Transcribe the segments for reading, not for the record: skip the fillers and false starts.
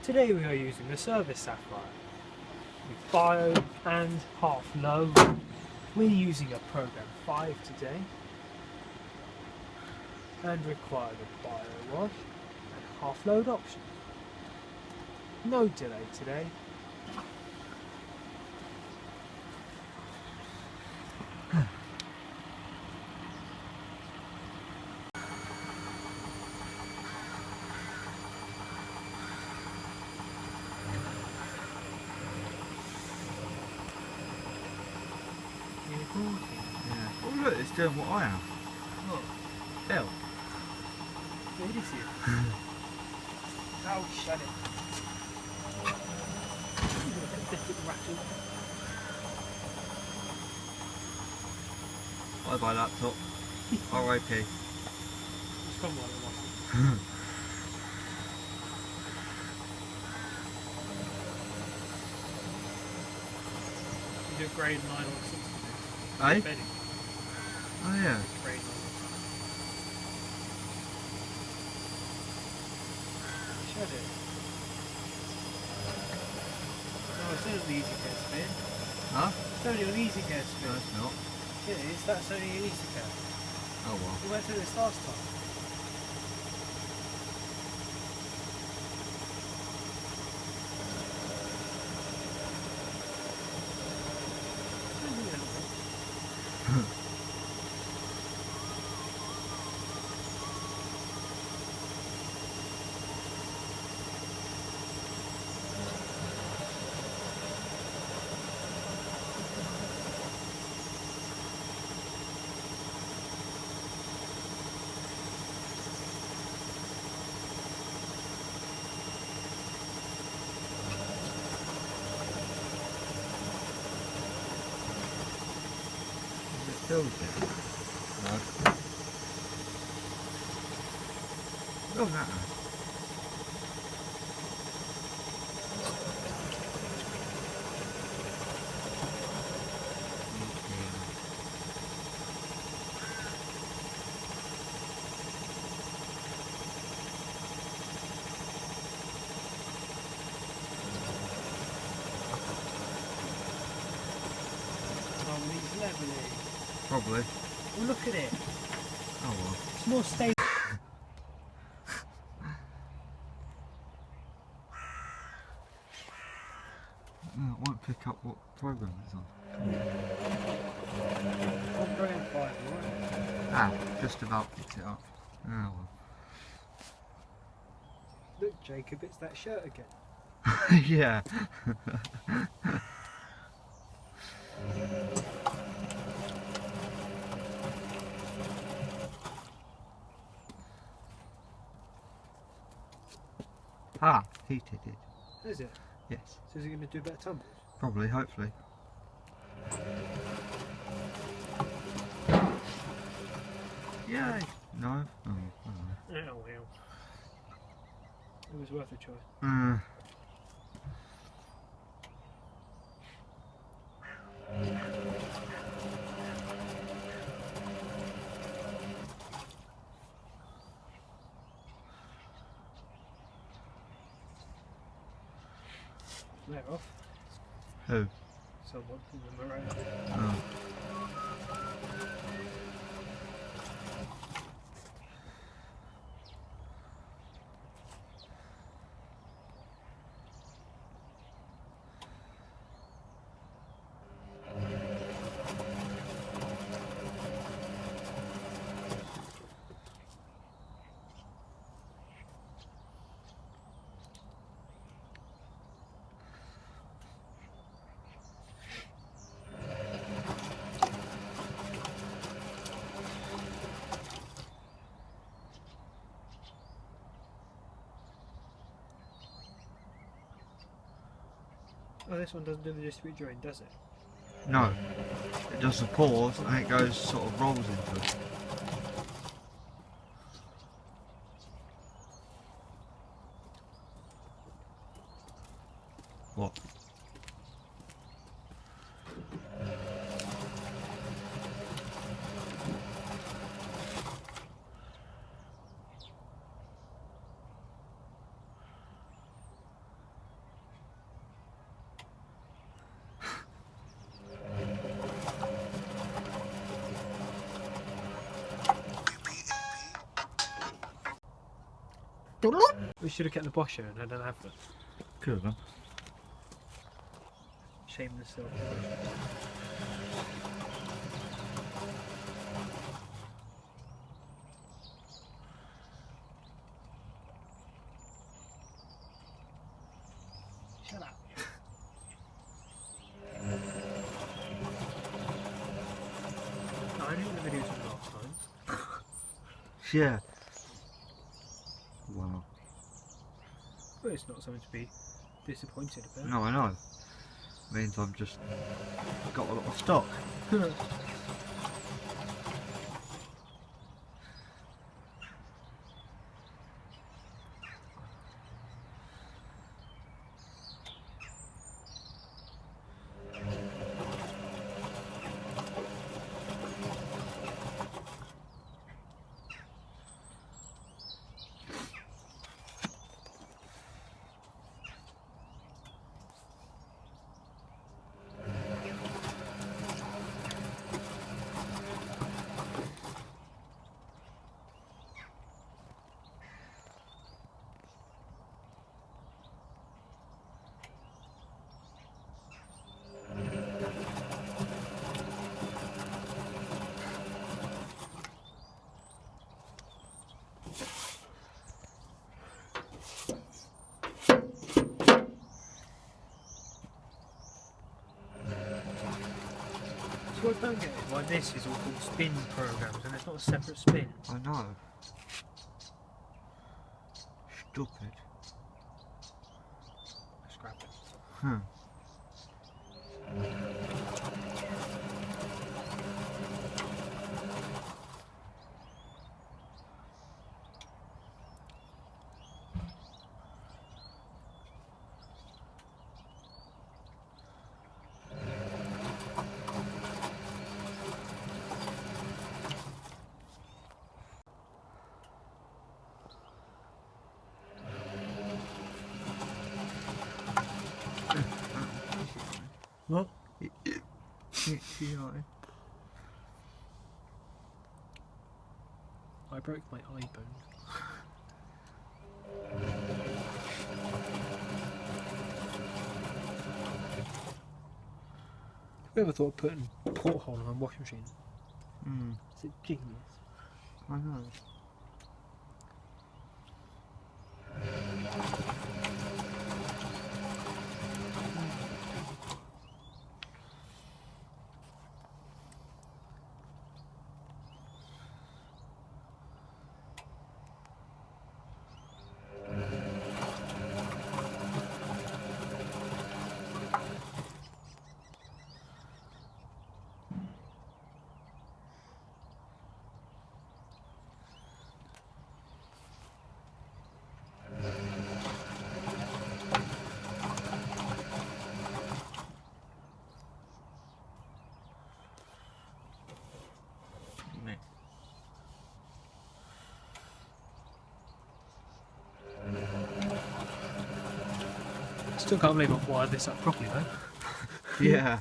Today we are using the Servis Sapphire with bio and half low. We're using a program 5 today and require the bio wash and half load option. No delay today. Yeah. Oh look, it's doing what I am. Look, Bill. it is you. Oh, shut it. Rattle. Bye bye laptop. R.I.P. It's from one of them. You do grade 9 or 6 today. Eh? Bedding. Oh yeah. Grade 9 or 6. Shut it. No, it's only an easy care spin. Huh? It's only an easy care spin. No, it's not. It is, that's only an easy care. Oh well. We went through this last time. Filled it. No. Oh, that. Oh, he's levelling. Probably. Well, look at it. Oh well. It's more stable. No, it won't pick up what program it's on. Program 5, right? Ah, just about picked it up. Oh well. Look, Jacob, it's that shirt again. Yeah. Ah, heated it. Is it? Yes. So is it going to do better tumbles? Probably, hopefully. Yay! No? Oh, I don't know. Oh well. It was worth a try. They're off. Who? Someone from the moraine. Oh. Oh, this one doesn't do the distribute join, does it? No. It does the pause and it goes, sort of rolls into it. What? We should have kept the Bosch and had an advert. Could have done. Shameless self. Shut up. No, I knew the videos from last time. Yeah. Wow. But it's not something to be disappointed about. No, I know. Means I've just got a lot of stock. So I don't get it, why this is all called spin programs and it's not a separate spin. I know. Stupid. Scrap it. Hmm. What? I broke my eye bone. Who ever thought of putting a porthole on a washing machine? Hmm. It's a genius. I know. Still can't believe I've wired this up properly though. Yeah.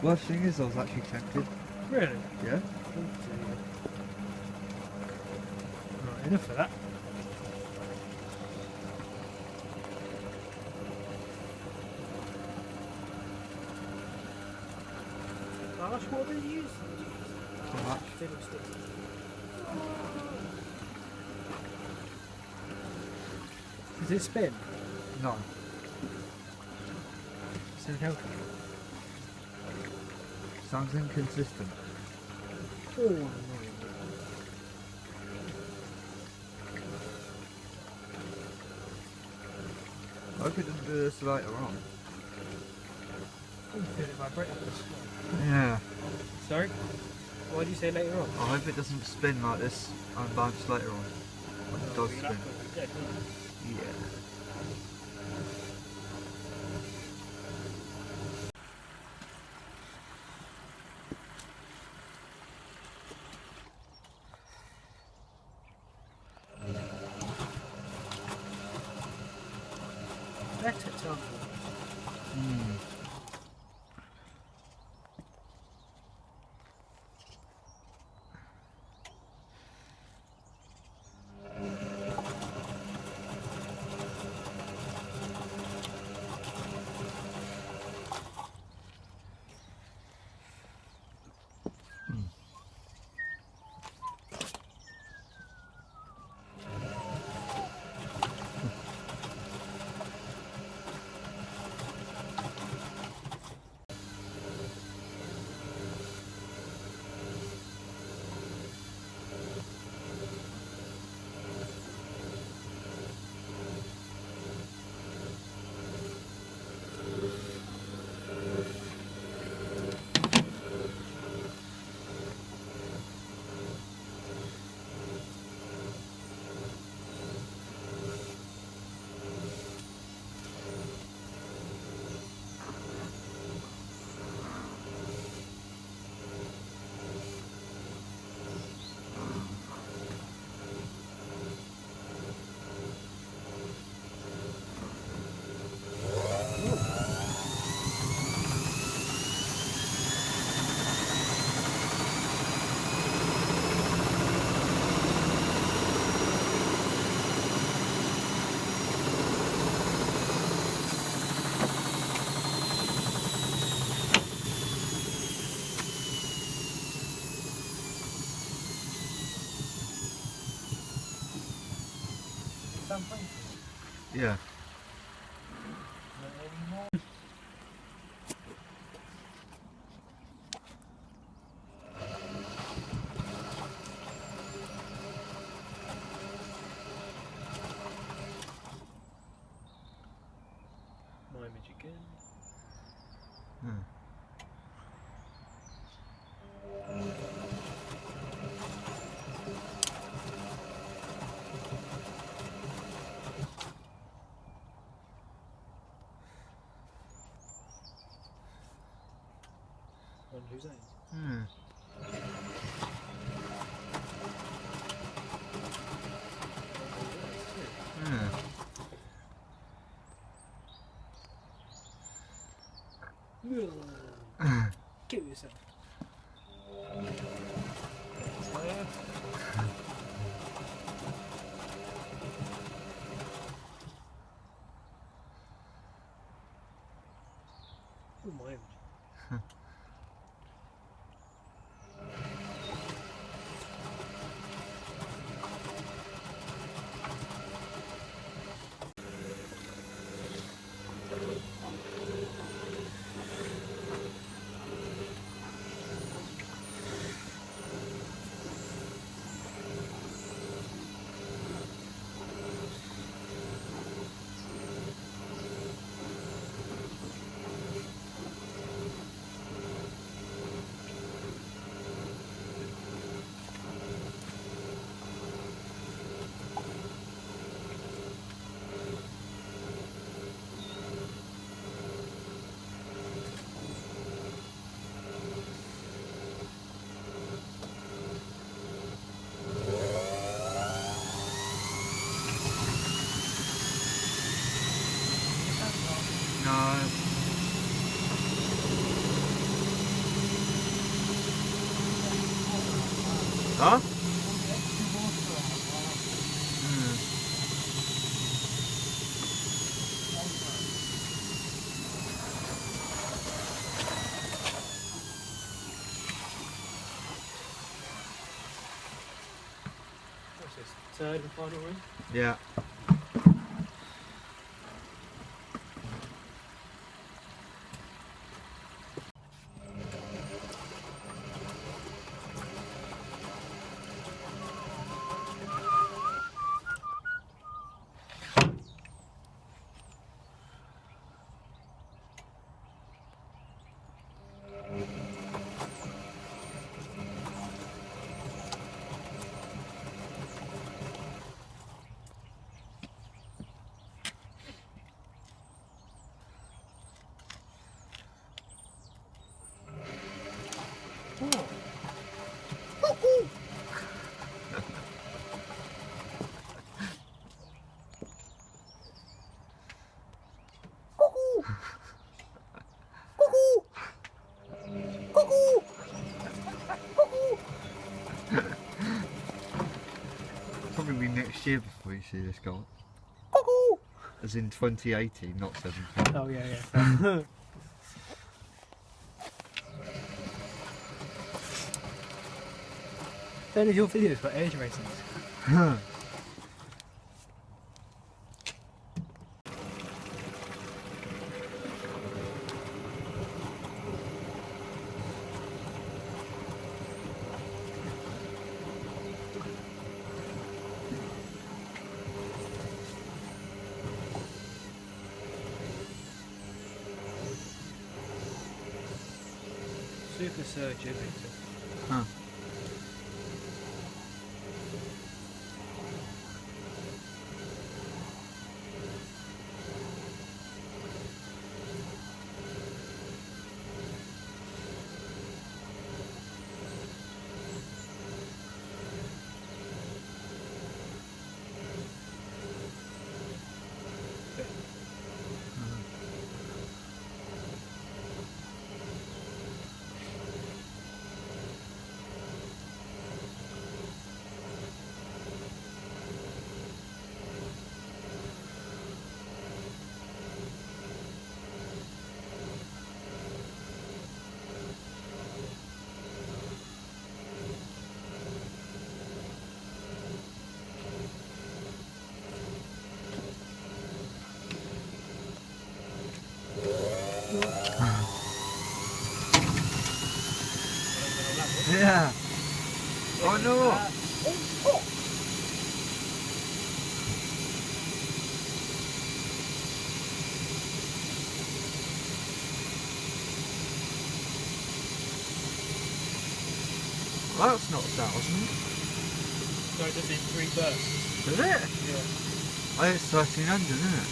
Worst thing is I was actually tempted. Really? Yeah. Right, enough of that. How much water do you use? How much? Fiddlesticks. Does it spin? No. Does it help? Sounds inconsistent. Oh, I hope it doesn't do this later on. I feel it vibrate up this way. Yeah. Sorry? Why do you say later on? I hope it doesn't spin like this on bounce later on. When it does spin. Yeah. Better time. Yeah. My image again. On whose ends? Kill yourself. Oh, my image. No. Huh? What's this? Third and final room? Yeah. Probably be next year before you see this guy. As in 2018, not 17. Oh yeah, yeah. Then your videos for age ratings. Super Surge, isn't it? Huh. Yeah. Oh no. Well, that's not 1,000. No, it does it in 3 bursts. Does it? Yeah. Oh, it's 1,300, isn't it?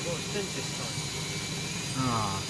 More expensive this time. Ah.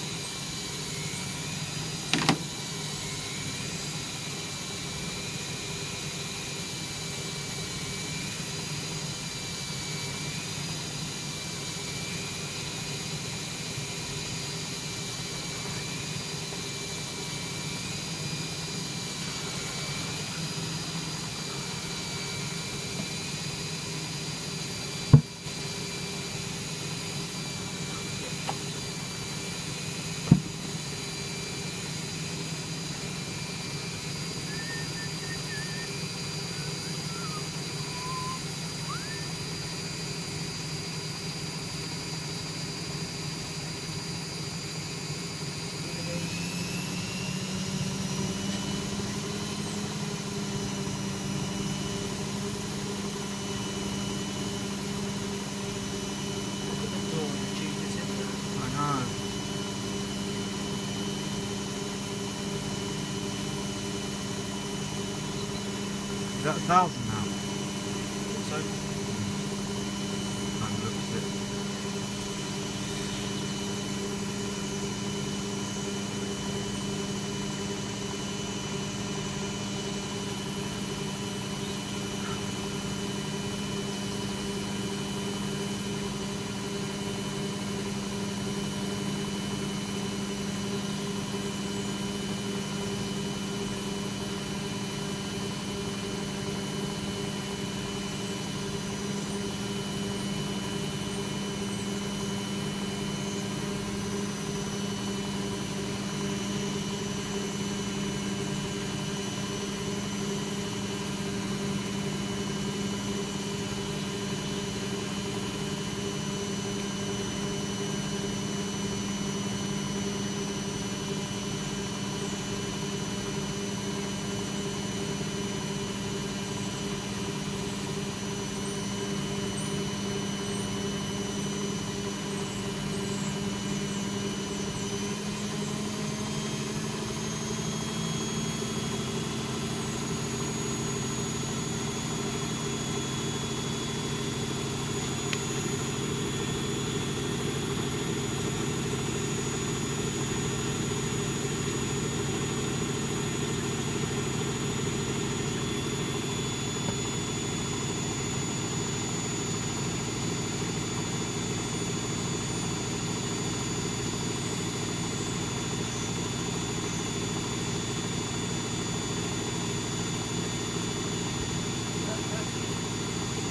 Is that 1,000 now? So, That looks it.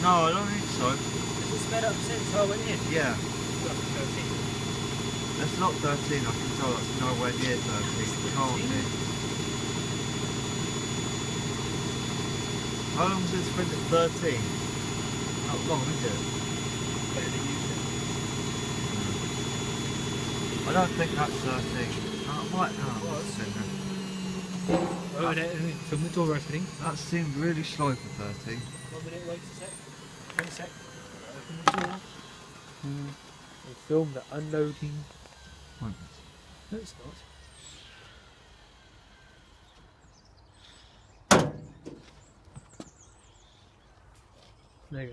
No, I don't think so. Has it sped up since I went in? Yeah. Look, 13. That's not 13, I can tell that's nowhere near 13. It can't be. How long does it sprint at 13? Not long, is it? Better use it. I don't think that's 13. Oh, it might not. Oh, film the door opening. That seemed really slow for 13. 1 minute, wait a sec. 1 sec. Open the door. And film the unloading. What? No, it's not.